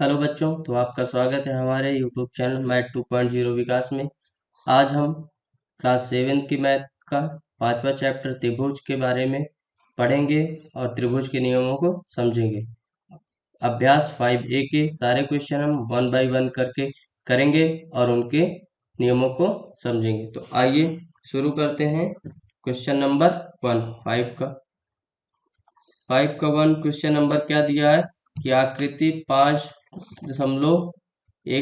Hello बच्चों, तो आपका स्वागत है हमारे यूट्यूब चैनल मैथ 2.0 विकास में। आज हम क्लास 7 की मैथ का 5वां चैप्टर त्रिभुज के बारे में पढ़ेंगे और त्रिभुज के नियमों को समझेंगे। अभ्यास 5A के सारे क्वेश्चन हम 1 बाय 1 करके करेंगे और उनके नियमों को समझेंगे। तो आइए शुरू करते हैं। क्वेश्चन नंबर 1 5 का 1 क्वेश्चन नंबर क्या दिया है कि आकृति 5.15 ये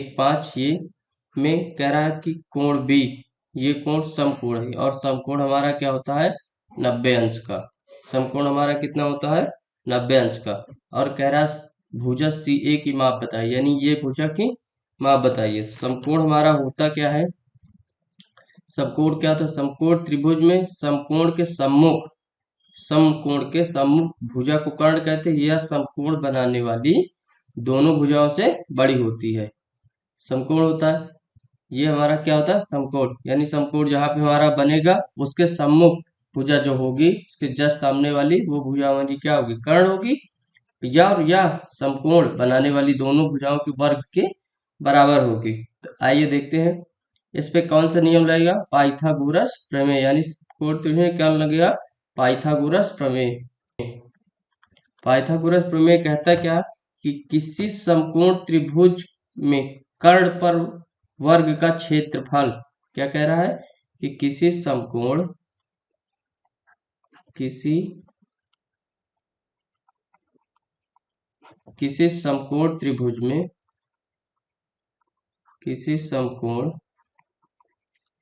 में कह रहा है कि कोण बी, ये कोण समकोण है और समकोण हमारा क्या होता है 90 अंश का। समकोण हमारा कितना होता है 90 अंश का। और कह रहा है भुजा सी ए की माप बताइए, यानी ये भुजा की माप बताइए। समकोण हमारा होता क्या है, समकोण क्या होता है, समकोण त्रिभुज में समकोण के सम्मुख भुजा को कर्ण कहते हैं। यह समकोण बनाने वाली दोनों भुजाओं से बड़ी होती है। समकोण होता है, ये हमारा क्या होता है समकोण, यानी समकोण जहां पे हमारा बनेगा उसके सम्मुख भुजा जो होगी उसके जस्ट सामने वाली वो भुजा हमारी क्या होगी, कर्ण होगी। या समकोण बनाने वाली दोनों भुजाओं के वर्ग के बराबर होगी। तो आइए देखते हैं इस पे कौन सा नियम लगेगा, पाइथागोरस प्रमेय, यानी कोण त्रिभुज में क्या लगेगा, पाइथागोरस प्रमेय। पाइथागोरस प्रमेय कहता क्या कि किसी समकोण त्रिभुज में कर्ण पर वर्ग का क्षेत्रफल, क्या कह रहा है कि किसी समकोण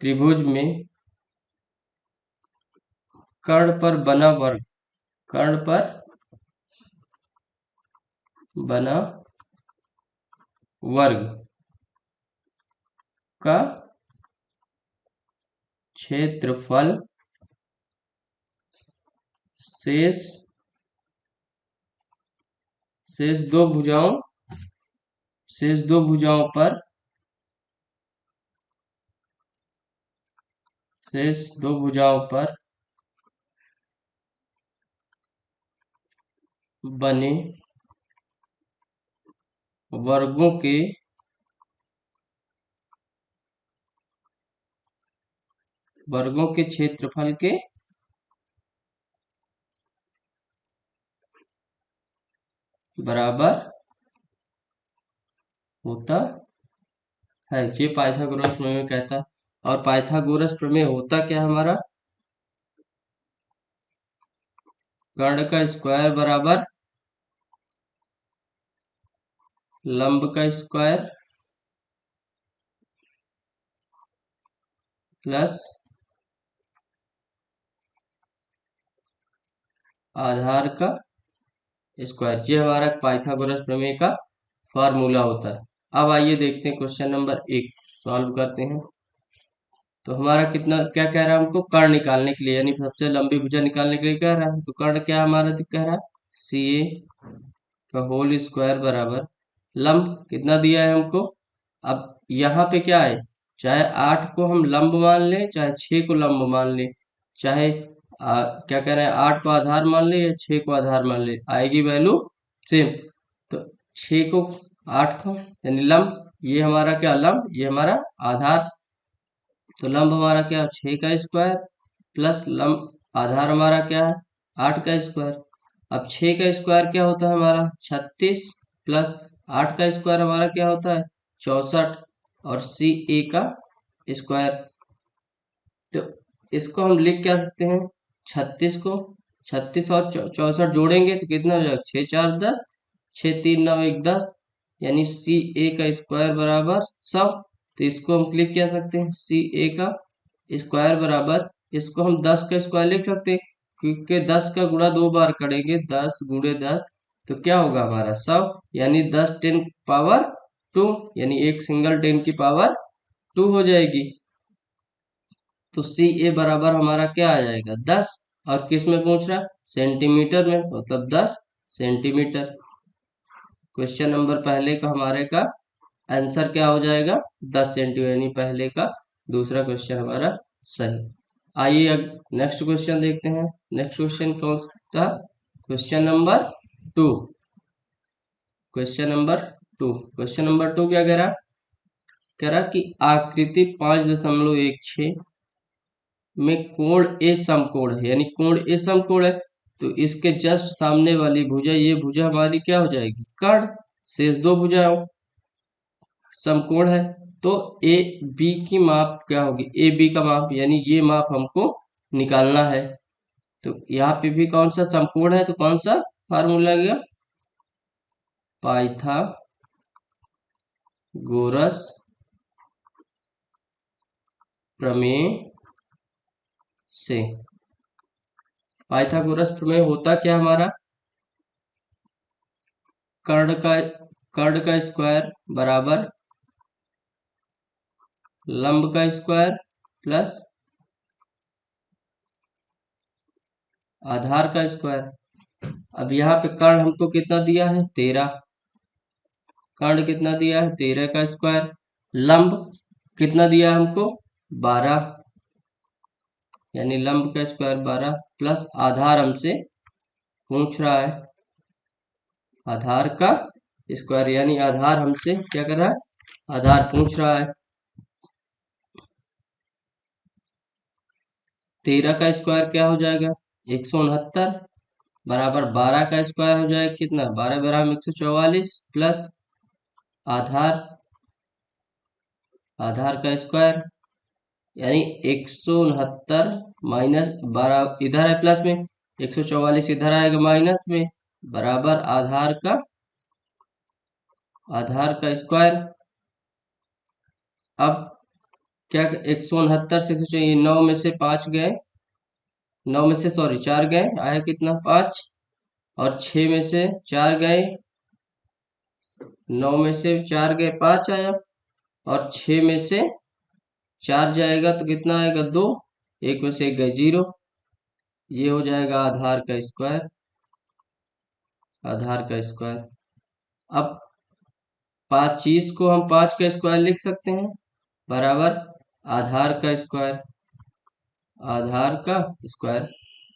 त्रिभुज में कर्ण पर बना वर्ग का क्षेत्रफल शेष दो भुजाओं पर बने वर्गों के क्षेत्रफल के बराबर होता है। ये पाइथागोरस प्रमेय कहता है। और पाइथागोरस प्रमेय होता क्या हमारा, कर्ण का स्क्वायर बराबर लंब का स्क्वायर प्लस आधार का स्क्वायर, ये हमारा पाइथागोरस प्रमेय का फॉर्मूला होता है। अब आइए देखते हैं क्वेश्चन नंबर 1 सॉल्व करते हैं। तो हमारा कितना क्या कह रहा है, हमको कर्ण निकालने के लिए, यानी सबसे लंबी भुजा निकालने के लिए कह रहा है। तो कर्ण क्या हमारा कह रहा है सी ए का होल स्क्वायर बराबर लंब कितना दिया है हमको। अब यहाँ पे क्या है, चाहे 8 को हम लंब मान लें चाहे 6 को लंब मान लें, चाहे क्या कह रहे हैं 8 को आधार मान ले या 6 को आधार मान ले, आएगी वैल्यू सेम। तो 6 को 8 को यानी लंब, ये हमारा क्या लंब, ये हमारा आधार। तो लंब हमारा क्या है 6 का स्क्वायर प्लस लंब आधार हमारा क्या है 8 का स्क्वायर। अब 6 का स्क्वायर क्या होता है हमारा 36 प्लस 8 का स्क्वायर हमारा क्या होता है 64 और सी ए का स्क्वायर। तो इसको हम लिख क्या सकते हैं 36 को 36 और 64 जोड़ेंगे तो कितना हो जाएगा 6 4 10, 6 3 9 1 10, यानी सी ए का स्क्वायर बराबर 100। तो इसको हम लिख क्या सकते हैं सी ए का स्क्वायर बराबर, इसको हम 10 का स्क्वायर लिख सकते हैं क्योंकि 10 का गुणा 2 बार करेंगे 10 गुणे 10, तो क्या होगा हमारा 100, यानी 10 10 पावर 2, यानी एक सिंगल 10 की पावर 2 हो जाएगी। तो सी ए बराबर हमारा क्या आ जाएगा 10, और किस में पूछ रहा है सेंटीमीटर में, मतलब 10 सेंटीमीटर। क्वेश्चन नंबर पहले का हमारे का आंसर क्या हो जाएगा 10 सेंटीमीटर, यानी पहले का दूसरा क्वेश्चन हमारा सही। आइए अब नेक्स्ट क्वेश्चन देखते हैं। नेक्स्ट क्वेश्चन कौन सा, question number 2। Question number question number 2 क्या कह रहा कि आकृति 5.16 में कोण ए समकोण है, यानी कोण ए समकोण है, तो इसके जस्ट सामने वाली भुजा, ये भुजा हमारी क्या हो जाएगी, कर्ण। शेष दो भुजाओं समकोण है, तो ए बी की माप क्या होगी, ए बी का माप, यानी ये माप हमको निकालना है। तो यहाँ पे भी कौन सा समकोण है, तो कौन सा फार्मूला गया, पाइथागोरस प्रमेय से। पाइथागोरस प्रमेय होता क्या हमारा, कर्ण का स्क्वायर बराबर लंब का स्क्वायर प्लस आधार का स्क्वायर। अब यहाँ पे कर्ण हमको कितना दिया है, 13। कर्ण कितना दिया है, 13 का स्क्वायर। लंब कितना दिया है हमको, 12, यानी लंब का स्क्वायर 12 प्लस आधार हमसे पूछ रहा है, आधार का स्क्वायर, यानी आधार हमसे क्या कर रहा है, आधार पूछ रहा है। 13 का स्क्वायर क्या हो जाएगा, 169 बराबर 12 का स्क्वायर हो जाएगा कितना, 12 बराबर 144 प्लस आधार, आधार का स्क्वायर, यानी 169 माइनस 12 इधर है प्लस में, 144 इधर आएगा माइनस में, बराबर आधार का स्क्वायर। अब क्या, 169 से कुछ 9 में से 5 गए, 9 में से सॉरी 4 गए, आया कितना 5, और 6 में से 4 गए, 9 में से 4 गए 5 आया, और 6 में से 4 जाएगा तो कितना आएगा 2, 1 में से 1 गए 0, ये हो जाएगा आधार का स्क्वायर, आधार का स्क्वायर। अब 25 को हम 5 का स्क्वायर लिख सकते हैं, बराबर आधार का स्क्वायर, आधार का स्क्वायर,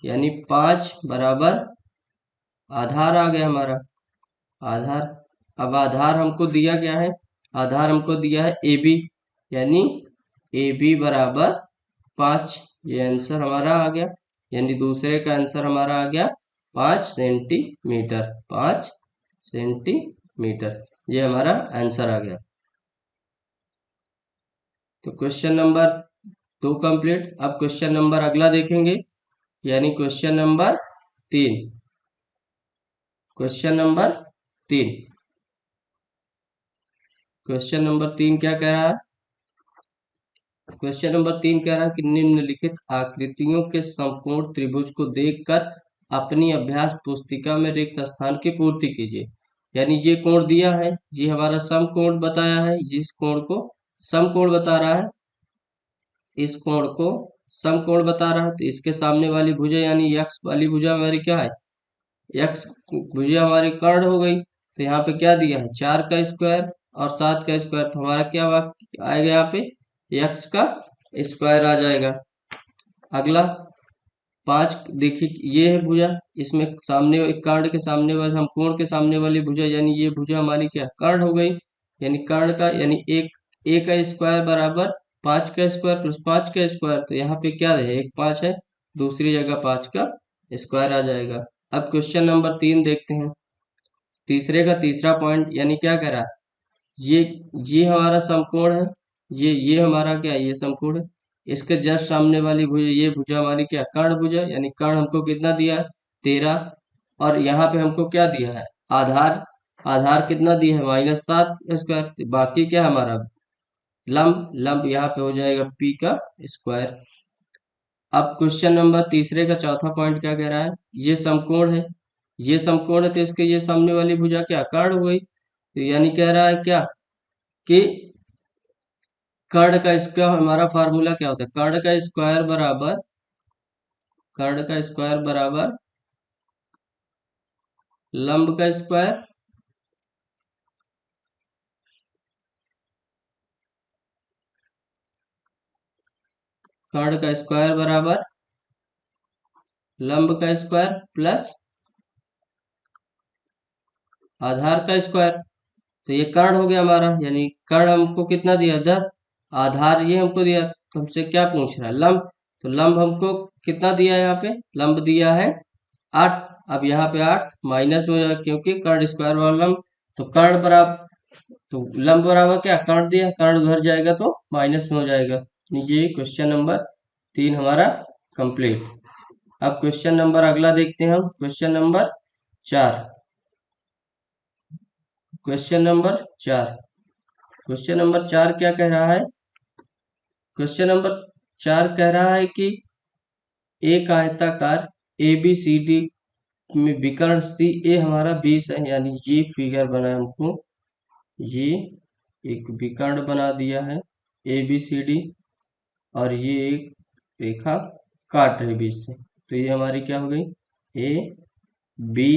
यानी 5 बराबर आधार आ गया हमारा, आधार। अब आधार हमको दिया गया है, आधार हमको दिया है ए बी, यानी ए बी बराबर 5, ये आंसर हमारा आ गया, यानी दूसरे का आंसर हमारा आ गया 5 सेंटीमीटर, 5 सेंटीमीटर, ये हमारा आंसर आ गया। तो क्वेश्चन नंबर 2 कंप्लीट। अब क्वेश्चन नंबर अगला देखेंगे, यानी question number 3। Question number 3, question number 3 क्या कह रहा है, क्वेश्चन नंबर 3 कह रहा है कि निम्नलिखित आकृतियों के समकोण त्रिभुज को देखकर अपनी अभ्यास पुस्तिका में रिक्त स्थान की पूर्ति कीजिए। यानी ये कोण दिया है, ये हमारा समकोण बताया है, जिस कोण को समकोण बता रहा है, इस कोण को समकोण बता रहा है, तो इसके सामने वाली भुजा यानी यक्स वाली भुजा हमारी क्या है, यक्स भुजा हमारी कर्ण हो गई। तो यहाँ पे क्या दिया है, 4 का स्क्वायर और 7 का स्क्वायर, तो हमारा क्या आएगा, यहाँ पे यक्स का स्क्वायर आ जाएगा। अगला 5, देखिए ये है भुजा, इसमें सामने एक कर्ण के सामने वाले, हम कोण के सामने वाली भुजा, यानी ये भुजा हमारी क्या कर्ण हो गई, यानी कर्ण का, यानी एक ए का स्क्वायर बराबर 5 का स्क्वायर प्लस 5 का स्क्वायर, तो यहाँ पे क्या है, एक 5 है, दूसरी जगह 5 का स्क्वायर आ जाएगा। अब क्वेश्चन नंबर 3 देखते हैं, तीसरे का तीसरा पॉइंट, यानी क्या कह रहा है, ये ये हमारा समकोण है, ये हमारा क्या है, ये समकोण है, इसके जस्ट सामने वाली भुजा, ये भुजा हमारी क्या कर्ण भुजा, यानी कर्ण हमको कितना दिया है, 13, और यहाँ पे हमको क्या दिया है, आधार, आधार कितना दिया है, -7 स्क्वायर, बाकी क्या हमारा लंब, लंब यहाँ पे हो जाएगा पी का स्क्वायर। अब क्वेश्चन नंबर तीसरे का चौथा पॉइंट क्या कह रहा है, ये समकोण है, ये समकोण है, तो इसके ये सामने वाली भुजा क्या कर्ण हो गई, तो यानी कह रहा है क्या कि कर्ण का, इसका हमारा फार्मूला क्या होता है, कर्ण का स्क्वायर बराबर, कर्ण का स्क्वायर बराबर लंब का स्क्वायर, कर्ण का स्क्वायर बराबर लंब का स्क्वायर प्लस आधार का स्क्वायर। तो ये कर्ण हो गया हमारा, यानी कर्ण हमको कितना दिया 10, आधार ये हमको दिया, तो हमसे क्या पूछ रहा है लंब, तो लंब हमको कितना दिया है, यहाँ पे लंब दिया है 8। अब यहाँ पे 8 माइनस में हो जाएगा क्योंकि कर्ण स्क्वायर वाला लंब, तो कर्ण बराबर, तो लंब बराबर क्या कर्ण दिया, कर्ण उधर जाएगा तो माइनस में हो जाएगा। ये क्वेश्चन नंबर 3 हमारा कंप्लीट। अब क्वेश्चन नंबर अगला देखते हैं हम, question number 4। Question number 4, question number 4 क्या कह रहा है, क्वेश्चन नंबर 4 कह रहा है कि एक आयताकार ए बी सी डी में विकर्ण सी ए हमारा 20 है, यानी ये फिगर बना है हमको, ये एक विकर्ण बना दिया है ए बी सी डी, और ये एक रेखा काट रही बीच से, तो ये हमारी क्या हो गई ए बी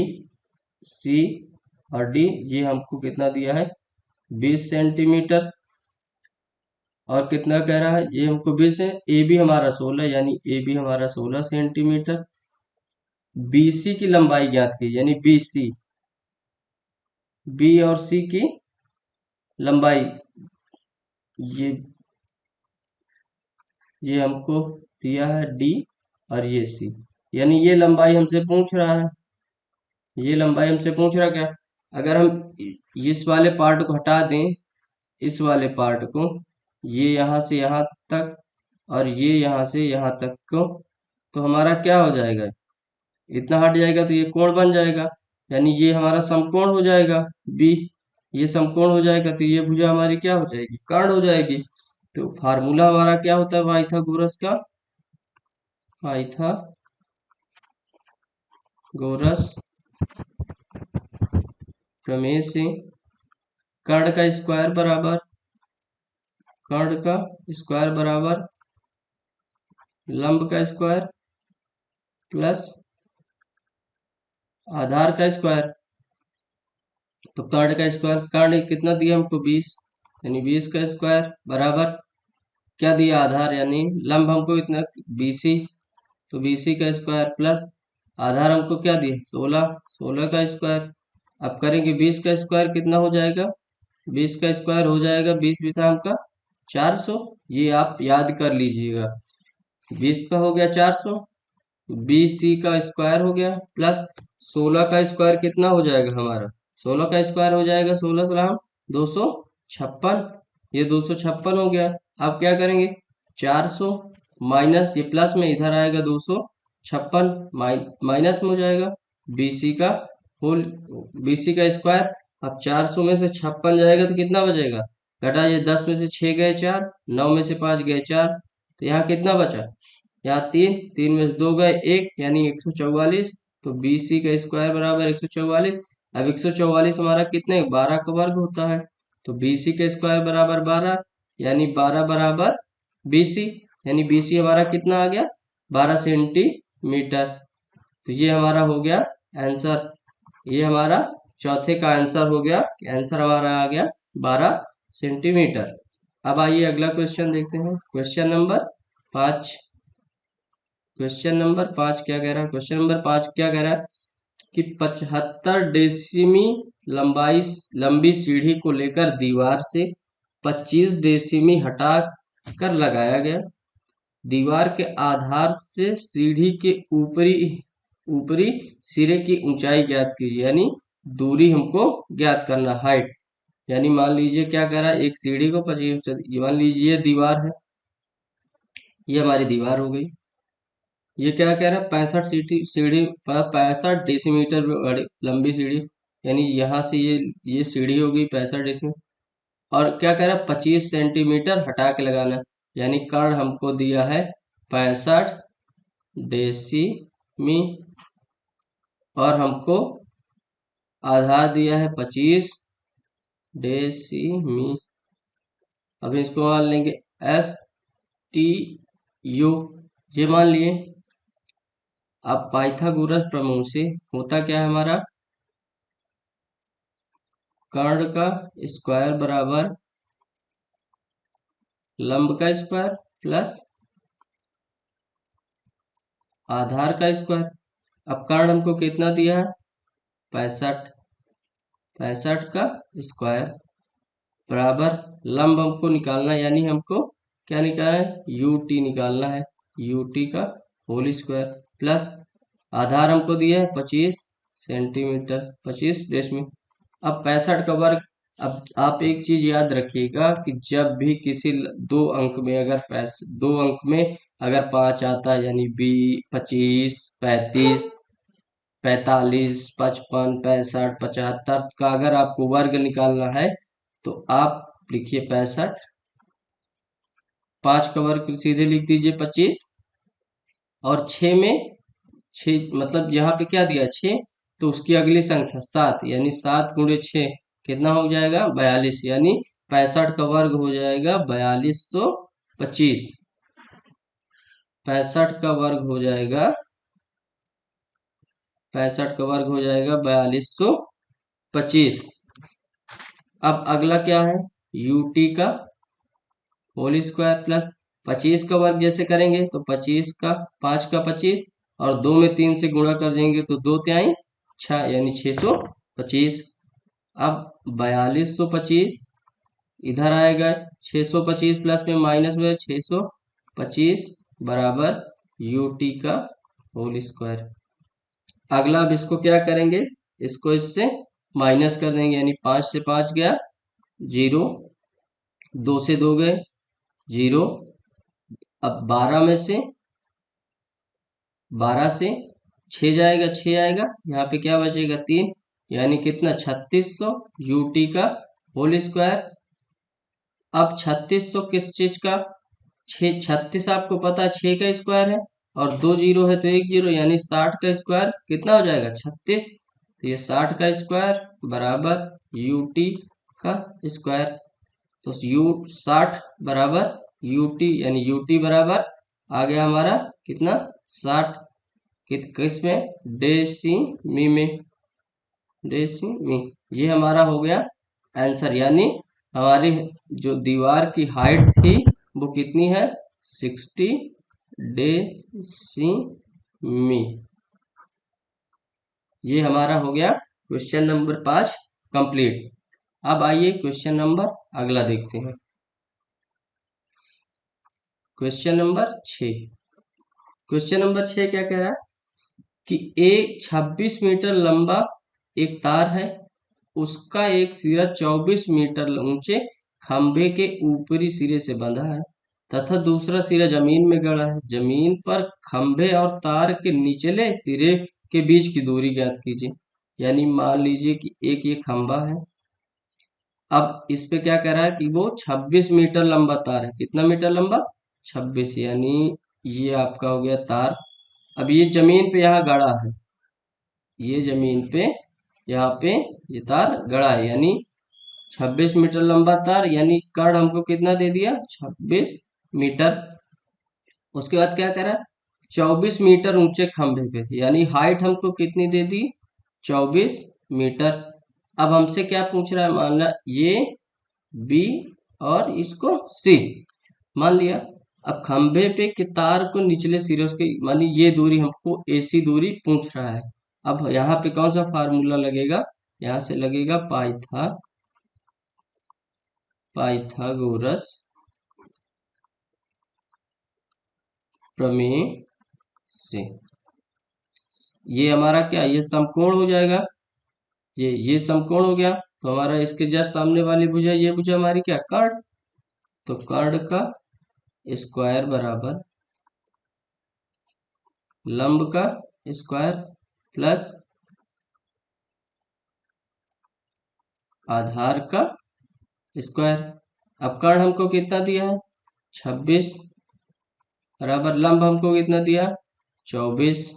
सी और डी, ये हमको कितना दिया है 20 सेंटीमीटर, और कितना कह रहा है ये हमको 20 है, ए बी हमारा 16, यानी ए बी हमारा 16 सेंटीमीटर, बीसी की लंबाई ज्ञात की, यानी बीसी, बी और सी की लंबाई, ये ये हमको दिया है डी और ये सी, यानी ये लंबाई हमसे पूछ रहा है, ये लंबाई हमसे पूछ रहा क्या, अगर हम इस वाले पार्ट को हटा दें, इस वाले पार्ट को, ये यहाँ से यहाँ तक और ये यहाँ से यहाँ तक को, तो हमारा क्या हो जाएगा, इतना हट जाएगा तो ये कोण बन जाएगा, यानी ये हमारा समकोण हो जाएगा बी, ये समकोण हो जाएगा तो ये भुजा हमारी क्या हो जाएगी कर्ण हो जाएगी। तो फार्मूला हमारा क्या होता है पाइथागोरस का, पाइथागोरस प्रमेय से कर्ण का स्क्वायर बराबर, कर्ण का स्क्वायर बराबर लंब का स्क्वायर प्लस आधार का स्क्वायर, तो कर्ण का स्क्वायर, कर्ण कितना दिया हमको 20, यानी 20 का स्क्वायर बराबर क्या दिया आधार, यानी लंब हमको इतना बीसी, तो बीसी का स्क्वायर प्लस आधार हमको क्या दिया 16, 16 का स्क्वायर। अब करेंगे 20 का स्क्वायर कितना हो जाएगा, 20 का स्क्वायर हो जाएगा 20 विषम का 400, ये आप याद कर लीजिएगा, 20 का हो गया 400, बीसी का स्क्वायर हो गया प्लस 16 का स्क्वायर कितना हो जाएगा हमारा, 16 का स्क्वायर हो जाएगा 16 सलाम 256, ये 256 हो गया। अब क्या करेंगे 400 माइनस, ये प्लस में इधर आएगा 256 माइनस में हो जाएगा बीसी का होल, बीसी का स्क्वायर। अब 400 में से 56 जाएगा तो कितना बचेगा, घटा, ये 10 में से 6 गए 4, 9 में से 5 गए 4, तो यहाँ कितना बचा, यहाँ 3, 3 में से 2 गए 1, यानी 144, तो बीसी का स्क्वायर बराबर 144। अब 144 हमारा कितने 12 का वर्ग होता है, तो बीसी का स्क्वायर बराबर 12, यानी 12 बराबर बीसी, यानी बीसी हमारा कितना आ गया 12 सेंटीमीटर। तो ये हमारा हो गया आंसर, ये हमारा चौथे का आंसर हो गया, आंसर हमारा आ गया 12 सेंटीमीटर। अब आइए अगला क्वेश्चन देखते हैं, क्वेश्चन नंबर 5। क्वेश्चन नंबर 5 क्या कह रहा है, क्वेश्चन नंबर 5 क्या कह रहा है कि 75 डेसिमी लंबाई लंबी सीढ़ी को लेकर दीवार से 25 डेसिमी हटा कर लगाया गया, दीवार के आधार से सीढ़ी के ऊपरी ऊपरी सिरे की ऊंचाई ज्ञात कीजिए, यानी दूरी हमको ज्ञात करना, हाइट, यानी मान लीजिए क्या कह रहा है, एक सीढ़ी को 25, मान लीजिए दीवार है, ये हमारी दीवार हो गई, ये क्या कह रहा है 65 सीढ़ी 65 डेसीमीटर लंबी सीढ़ी, यानी यहाँ से ये सीढ़ी होगी 65 डेसीमीटर, और क्या कह रहा है 25 सेंटीमीटर हटा के लगाना, यानी कर्ण हमको दिया है 65 डेसीमी और हमको आधार दिया है 25 डेसीमी। अब इसको मान लेंगे एस टी यू, ये मान लिए। अब पाइथागोरस प्रमेय से होता क्या है हमारा, कर्ण का स्क्वायर बराबर लंब का स्क्वायर प्लस आधार का स्क्वायर। अब कर्ण हमको कितना दिया है 65, 65 का स्क्वायर बराबर लंब हमको निकालना है, यानी हमको क्या निकालना है, यूटी निकालना है, यूटी का होल स्क्वायर प्लस आधार हमको दिया है 25 सेंटीमीटर, 25 डेसिमल। अब 65 का वर्ग। अब आप एक चीज याद रखिएगा कि जब भी किसी दो अंक में अगर दो अंक में अगर 5 आता है, यानी 25 35 45 55 65 75 का अगर आपको वर्ग निकालना है तो आप लिखिए 65, 5 का वर्ग सीधे लिख दीजिए 25, और 6 में 6 मतलब यहाँ पे क्या दिया 6, तो उसकी अगली संख्या 7, यानी 7 गुणे 6 कितना हो जाएगा 42, यानी 65 का वर्ग हो जाएगा 4225। 65 का वर्ग हो जाएगा 4225। अब अगला क्या है, यूटी का होल स्क्वायर प्लस 25 का वर्ग जैसे करेंगे तो 25 का 5 का 25 और 2 में 3 से गुणा कर देंगे तो 2 तिहाई 6, यानी 625। अब 4225 इधर आएगा, 625 प्लस में माइनस में 625 बराबर यूटी का होल स्क्वायर। अगला अब इसको क्या करेंगे, इसको इससे माइनस कर देंगे, यानी 5 से 5 गया 0, 2 से 2 गए 0। अब 12 से 6 जाएगा, 6 आएगा, यहाँ पे क्या बचेगा 3, यानी कितना 3600 यूटी का होल स्क्वायर। अब 3600 किस चीज का, 36 आपको पता है 6 का स्क्वायर है, और 2 जीरो है तो 1 जीरो, यानी 60 का स्क्वायर कितना हो जाएगा 36, तो ये 60 का स्क्वायर बराबर यूटी का स्क्वायर। तो यू 60 बराबर यूटी, यानी यूटी बराबर आ गया हमारा कितना 60, किस में डेसिमी में, डेसिमी। ये हमारा हो गया आंसर, यानी हमारी जो दीवार की हाइट थी वो कितनी है 60 डेसिमी। ये हमारा हो गया क्वेश्चन नंबर 5 कंप्लीट। अब आइए क्वेश्चन नंबर अगला देखते हैं, क्वेश्चन नंबर 6। क्वेश्चन नंबर 6 क्या कह रहा है कि एक 26 मीटर लंबा एक तार है, उसका एक सिरा 24 मीटर ऊंचे खंभे के ऊपरी सिरे से बंधा है तथा दूसरा सिरा जमीन में गड़ा है। जमीन पर खंभे और तार के निचले सिरे के बीच की दूरी ज्ञात कीजिए। यानी मान लीजिए कि एक ये खंभा है, अब इस पे क्या कह रहा है कि वो 26 मीटर लंबा तार है, कितना मीटर लंबा 26, यानी ये आपका हो गया तार। अब ये जमीन पे यहाँ गड़ा है, ये जमीन पे यहाँ पे ये तार गड़ा है, यानी 26 मीटर लंबा तार, यानी कर्ण हमको कितना दे दिया 26 मीटर। उसके बाद क्या करा 24 मीटर ऊंचे खंभे पे, यानी हाइट हमको कितनी दे दी 24 मीटर। अब हमसे क्या पूछ रहा है, मान ला ये बी और इसको सी मान लिया। अब खंभे पे के तार को निचले सिरे उसके, मानी ये दूरी हमको एसी दूरी पूछ रहा है। अब यहाँ पे कौन सा फार्मूला लगेगा, यहाँ से लगेगा पाइथागोरस प्रमेय से। ये हमारा क्या, ये समकोण हो जाएगा, ये समकोण हो गया, तो हमारा इसके जस्ट सामने वाली भुजा, ये भुजा हमारी क्या कर्ण, तो कर्ण का स्क्वायर बराबर लंब का स्क्वायर प्लस आधार का स्क्वायर। अब कर्ण हमको कितना दिया है 26 बराबर लंब हमको कितना दिया 24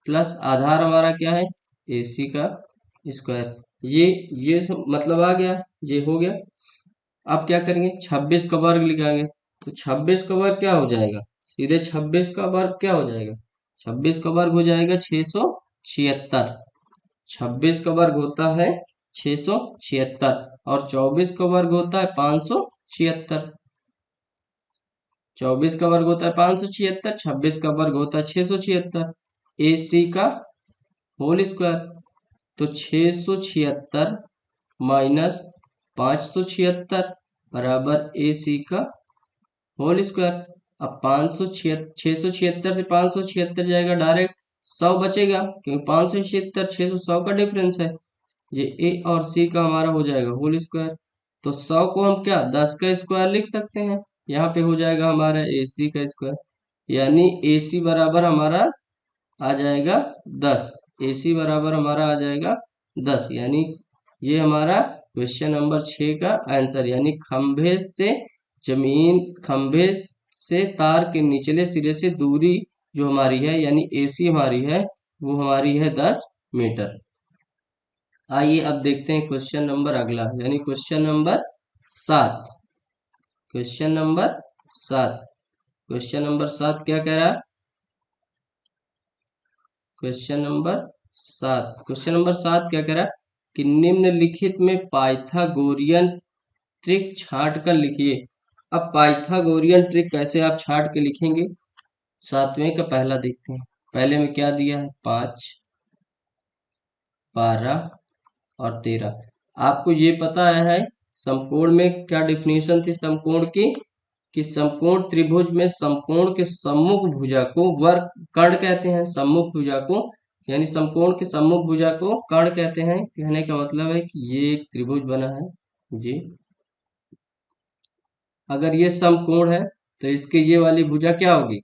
प्लस आधार हमारा क्या है एसी का स्क्वायर। ये मतलब आ गया, ये हो गया। अब क्या करेंगे 26 का वर्ग लिखाएंगे, तो 26 का वर्ग क्या हो जाएगा, सीधे 26 का वर्ग क्या हो जाएगा, 26 का वर्ग हो जाएगा 676। 26 का वर्ग होता है 676 और 24 का वर्ग होता है 576। 24 का वर्ग होता है 576, 26 का वर्ग होता है 676 AC का होल स्क्वायर। तो 676 माइनस 576 बराबर AC का होल स्क्वायर। अब 676 से 576 जाएगा डायरेक्ट, 100 बचेगा क्योंकि 576 600 का डिफरेंस है। ये A और C का हमारा हो जाएगा होल स्क्वायर। तो 100 को हम क्या 10 का स्क्वायर लिख सकते हैं, यहाँ पे हो जाएगा हमारा AC का स्क्वायर, यानी AC बराबर हमारा आ जाएगा 10। AC बराबर हमारा आ जाएगा 10, यानी ये हमारा क्वेश्चन नंबर 6 का आंसर, यानी खंभे से तार के निचले सिरे से दूरी जो हमारी है यानी AC हमारी है वो हमारी है 10 मीटर। आइए अब देखते हैं क्वेश्चन नंबर अगला, यानी question number 7। Question number 7 question number 7 क्या कह रहा है? क्वेश्चन नंबर 7 क्या कह रहा है कि निम्नलिखित में पाइथागोरियन ट्रिक छांट कर लिखिए। अब पाइथागोरियन ट्रिक कैसे आप छांट के लिखेंगे? 7वें का पहला देखते हैं। पहले में क्या दिया है 5, 12 और 13। आपको ये पता है समकोण में क्या डिफिनेशन थी समकोण की, कि समकोण त्रिभुज में समकोण के सम्मुख भुजा को वर्ग कर्ण कहते हैं। सम्मुख भुजा को यानी समकोण के सम्मुख भुजा को कर्ण कहते हैं। कहने का मतलब है कि ये एक त्रिभुज बना है, ये अगर ये समकोण है तो इसके ये वाली भुजा क्या होगी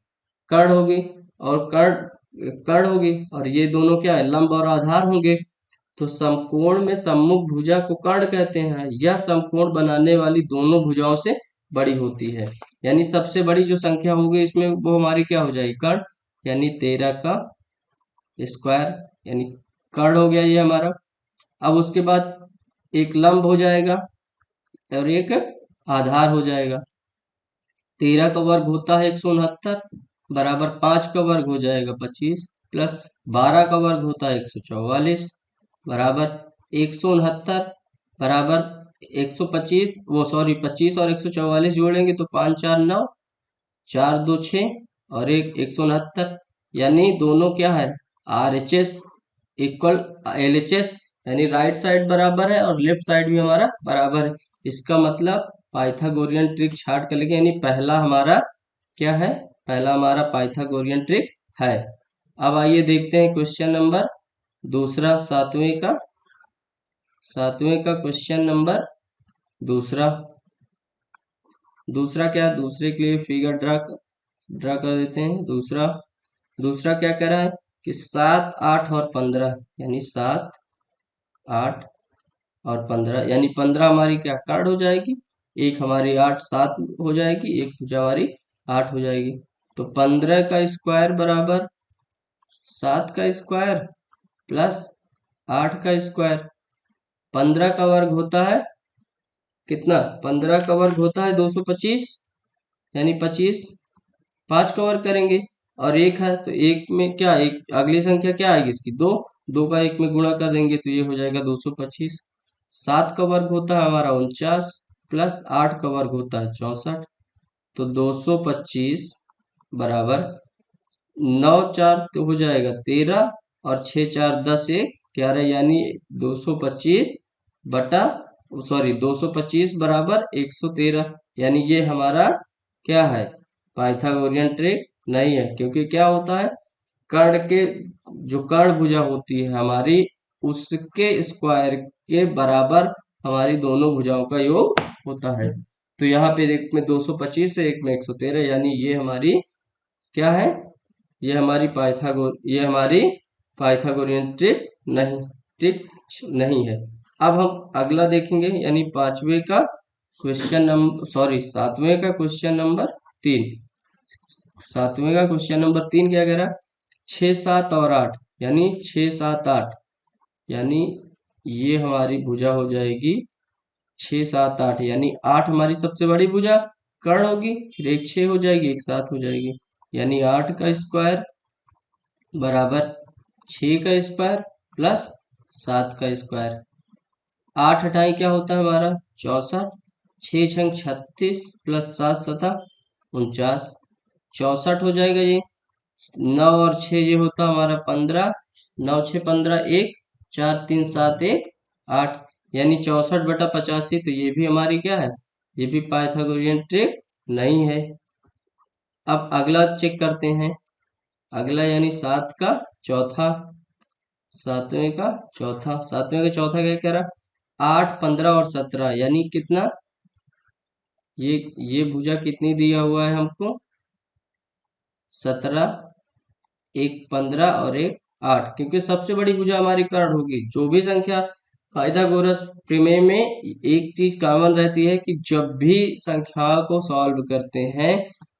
कर्ण होगी, और कर्ण होगी, और ये दोनों क्या है लंब और आधार होंगे। तो समकोण में सम्मुख भुजा को कर्ण कहते हैं। यह समकोण बनाने वाली दोनों भुजाओं से बड़ी होती है, यानी सबसे बड़ी जो संख्या होगी इसमें वो हमारी क्या हो जाएगी कर्ण, यानी 13 का स्क्वायर, यानी कर्ण हो गया ये हमारा। अब उसके बाद एक लंब हो जाएगा और एक आधार हो जाएगा। 13 का वर्ग होता है 169 बराबर 5 का वर्ग हो जाएगा 25 प्लस 12 का वर्ग होता है 144 बराबर 169 बराबर 125 25 और 144 जोड़ेंगे तो 5 4 9, 4 2 6 और 169, यानी दोनों क्या है RHS इक्वल LHS, यानी राइट साइड बराबर है और लेफ्ट साइड भी हमारा बराबर है। इसका मतलब पाइथागोरियन ट्रिक छाट कर लेंगे, यानी पहला हमारा क्या है, पहला हमारा पाइथागोरियन ट्रिक है। अब आइए देखते हैं क्वेश्चन नंबर दूसरा, सातवें का क्वेश्चन नंबर दूसरा क्या, दूसरे के लिए फिगर ड्रा कर देते हैं। दूसरा क्या कह रहा है कि 7 8 और 15, यानी 7 8 और 15, यानी 15 हमारी क्या कर्ण हो जाएगी, एक हमारी 8 7 हो जाएगी, एक भुजा हमारी 8 हो जाएगी। तो 15 का स्क्वायर बराबर 7 का स्क्वायर प्लस 8 का स्क्वायर। 15 का वर्ग होता है कितना, 15 का वर्ग होता है 225, यानी 25, 5 का वर्ग करेंगे और एक है तो एक में क्या, एक अगली संख्या क्या आएगी इसकी 2, 2 का एक में गुणा कर देंगे तो ये हो जाएगा 225। 7 का वर्ग होता है हमारा 49 प्लस 8 का वर्ग होता है 64, तो 225 बराबर 9 4 तो हो जाएगा 13 और 6 4 10 1 11, यानी 225 बटा 225 बराबर 113, यानी ये हमारा क्या है पाइथागोरियन ट्रिक नहीं है। क्योंकि क्या होता है कर्ण के जो कर्ण भुजा होती है हमारी उसके स्क्वायर के बराबर हमारी दोनों भुजाओं का योग होता है। तो यहाँ पे एक में 225 है एक में 113, यानी ये हमारी क्या है, ये हमारी पाइथागोरियन ट्रिक नहीं है। अब हम अगला देखेंगे, यानी सातवें का क्वेश्चन नंबर 3। सातवें का क्वेश्चन नंबर 3 क्या कह रहा है 6 7 और 8, यानी 6 7 8, यानी ये हमारी भुजा हो जाएगी 6 7 8, यानी 8 हमारी सबसे बड़ी भुजा कर्ण होगी, फिर एक 6 हो जाएगी एक 7 हो जाएगी, यानी 8 का स्क्वायर बराबर 6 का स्क्वायर प्लस 7 का स्क्वायर। 8 हटाएं क्या होता है हमारा 64, 6 छंग 36 प्लस 7 7 49, 64 हो जाएगा ये। 9 और 6 ये होता हमारा 15, 9 6 15 1 4 3 7 1 8, यानी 64/85। तो ये भी हमारी क्या है, ये भी पाइथागोरियन ट्रिक नहीं है। अब अगला चेक करते हैं, अगला यानी 7 का चौथा, सातवें का चौथा क्या कह रहा, 8 15 और 17, यानी कितना, ये भुजा कितनी दिया हुआ है हमको, 17, एक 15 और एक 8, क्योंकि सबसे बड़ी भुजा हमारी कर्ण होगी। जो भी संख्या पाइथागोरस प्रमेय में एक चीज कॉमन रहती है कि जब भी संख्याओं को सॉल्व करते हैं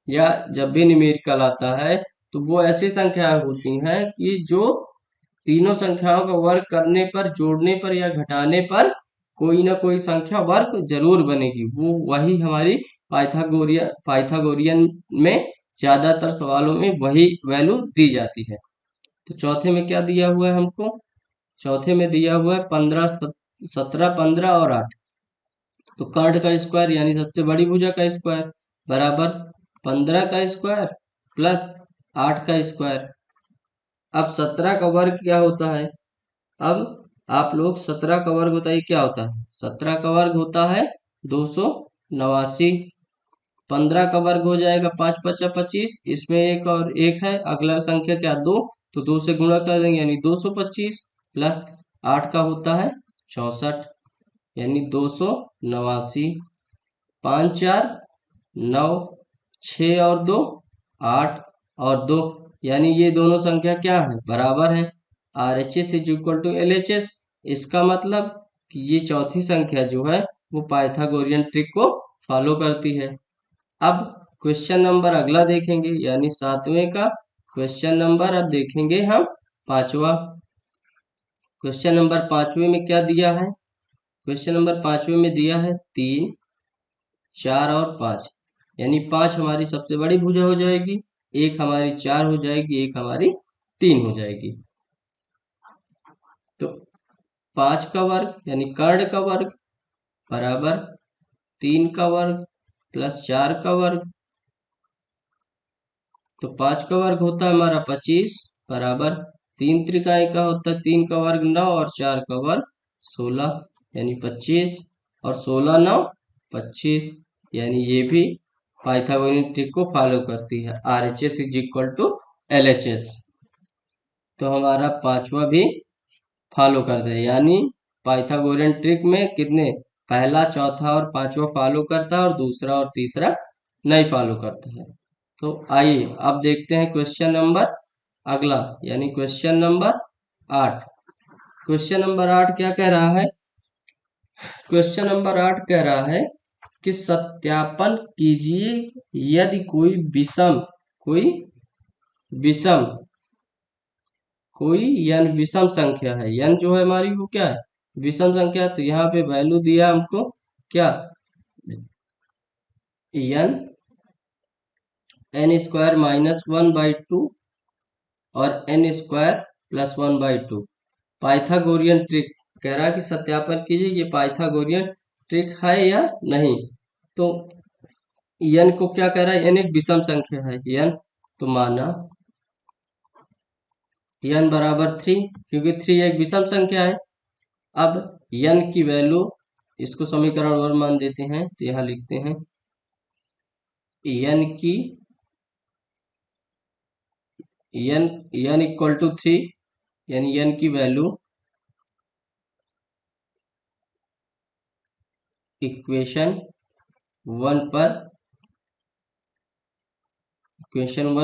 या जब भी न्यूमेरिकल आता है, तो वो ऐसी संख्या होती हैं कि जो तीनों संख्याओं का वर्ग करने पर, जोड़ने पर या घटाने पर कोई ना कोई संख्या वर्ग जरूर बनेगी। वो वही हमारी पाइथागोरियन में ज्यादातर सवालों में वही वैल्यू दी जाती है। तो चौथे में क्या दिया हुआ है हमको, चौथे में दिया हुआ है 15 17 15 और 8। तो कर्ण का स्क्वायर यानी सबसे बड़ी भुजा का स्क्वायर बराबर 15 का स्क्वायर प्लस 8 का स्क्वायर। अब 17 का वर्ग क्या होता है, अब आप लोग 17 का वर्ग बताइए क्या होता है, 17 का वर्ग होता है 289। 15 का वर्ग हो जाएगा 5 5 25, इसमें एक और एक है, अगला संख्या क्या 2, तो 2 से गुणा कर देंगे यानी 225, प्लस 8 का होता है 64, यानी 289। 5 4 9, 6 और 2 8 और 2, यानी ये दोनों संख्या क्या है, बराबर है। RHS is equal to LHS। इसका मतलब कि ये चौथी संख्या जो है वो पाइथागोरियन ट्रिक को फॉलो करती है। अब क्वेश्चन नंबर अगला देखेंगे, यानी सातवें का क्वेश्चन नंबर अब देखेंगे हम पांचवा। क्वेश्चन नंबर पांचवे में क्या दिया है, क्वेश्चन नंबर पांचवे में दिया है 3 4 और 5, यानी 5 हमारी सबसे बड़ी भुजा हो जाएगी, एक हमारी 4 हो जाएगी, एक हमारी 3 हो जाएगी। तो 5 का वर्ग यानी कर्ण का वर्ग बराबर 3 का वर्ग प्लस 4 का वर्ग। तो 5 का वर्ग होता है हमारा 25 बराबर 3 त्रिकाई का होता है 3 का वर्ग 9 और 4 का वर्ग 16, यानी 25 और 16 9 25, यानी ये भी पाइथागोरियन ट्रिक को फॉलो करती है। RHS is equal to LHS। तो हमारा पांचवा भी फॉलो करता है, यानी पाइथागोरियन ट्रिक में कितने, पहला चौथा और पांचवा फॉलो करता है और दूसरा और तीसरा नहीं फॉलो करता है। तो आइए अब देखते हैं क्वेश्चन नंबर अगला, यानी क्वेश्चन नंबर 8। क्वेश्चन नंबर 8 क्या कह रहा है, क्वेश्चन नंबर 8 कह रहा है कि सत्यापन कीजिए यदि विषम कोई n विषम संख्या है, n जो है हमारी वो क्या है, विषम संख्या। तो यहाँ पे वैल्यू दिया हमको क्या, n स्क्वायर -1/2 और n स्क्वायर +1/2। पाइथागोरियन ट्रिक कह रहा है कि सत्यापन कीजिए ये पाइथागोरियन ट्रिक है या नहीं। तो n को क्या कह रहा है, n एक विषम संख्या है, n तो माना n बराबर 3, क्योंकि 3 एक विषम संख्या है। अब n की वैल्यू, इसको समीकरण 1 मान देते हैं, तो यहाँ लिखते हैं n की n इक्वल टू 3, यानी n की वैल्यू इक्वेशन 1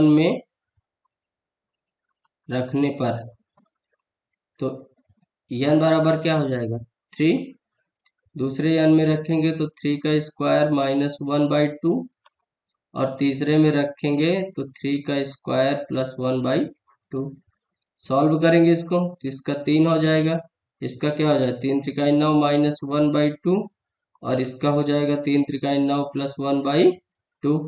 में रखने पर, तो n बराबर क्या हो जाएगा 3, दूसरे n में रखेंगे तो 3 का स्क्वायर -1/2 और तीसरे में रखेंगे तो 3 का स्क्वायर +1/2। सॉल्व करेंगे इसको तो इसका 3 हो जाएगा, इसका क्या हो जाएगा 3 त्रिकाई 9 -1/2 और इसका हो जाएगा 3 त्रिकाई 9 +1/2।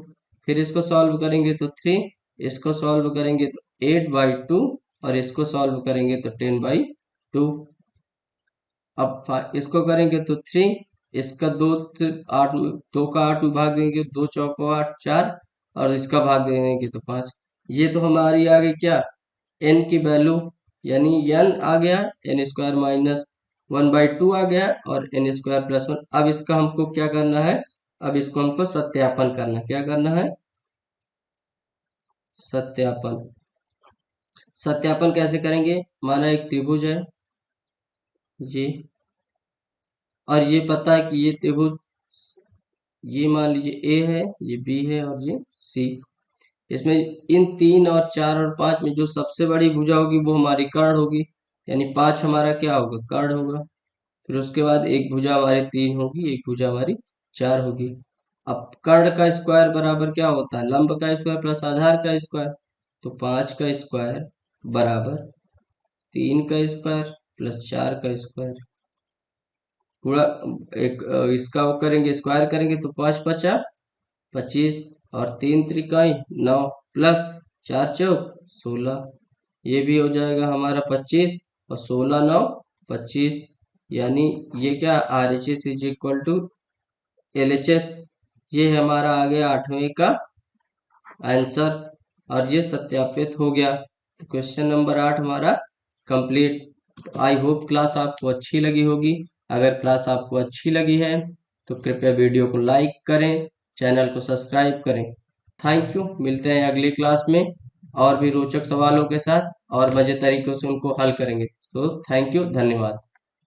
फिर इसको सॉल्व करेंगे तो 3, इसको सॉल्व करेंगे तो 8/2 और इसको सॉल्व करेंगे तो 10/2। अब इसको करेंगे तो 3, इसका 8 2 का 8 में भाग देंगे, 2 चौको 8 4 और इसका भाग देंगे तो 5। ये तो हमारी आ गई क्या, n की वैल्यू यानी n आ गया, n² माइनस 1/2 आ गया और n² प्लस 1। अब इसका हमको क्या करना है, अब इसको हमको सत्यापन करना, क्या करना है, सत्यापन। सत्यापन कैसे करेंगे, माना एक त्रिभुज है ये, और ये पता है कि ये त्रिभुज, ये मान लीजिए ए है, ये बी है और ये सी। इसमें इन 3 और 4 और 5 में जो सबसे बड़ी भुजा होगी वो हमारी कर्ण होगी, यानी 5 हमारा क्या होगा, कर्ण होगा। फिर उसके बाद एक भुजा हमारी 3 होगी, एक भुजा हमारी 4 होगी। अब कर्ण का स्क्वायर बराबर क्या होता है, लंब का स्क्वायर प्लस आधार का स्क्वायर। तो 5 का स्क्वायर बराबर 3 का स्क्वायर प्लस 4 का स्क्वायर, पूरा एक इसका वो करेंगे, स्क्वायर करेंगे तो 5 पचा 25 और 3 त्रिकाई 9 प्लस 4 चौक 16, ये भी हो जाएगा हमारा 25 और 16 9 25, यानी ये क्या, RHS is equal to LHS। ये हमारा आ गया 8वें का आंसर और ये सत्यापित हो गया। तो क्वेश्चन नंबर 8 हमारा कंप्लीट। आई होप क्लास आपको अच्छी लगी होगी। अगर क्लास आपको अच्छी लगी है तो कृपया वीडियो को लाइक करें, चैनल को सब्सक्राइब करें। थैंक यू, मिलते हैं अगली क्लास में और भी रोचक सवालों के साथ और मजे तरीकों से उनको हल करेंगे। तो थैंक यू, धन्यवाद।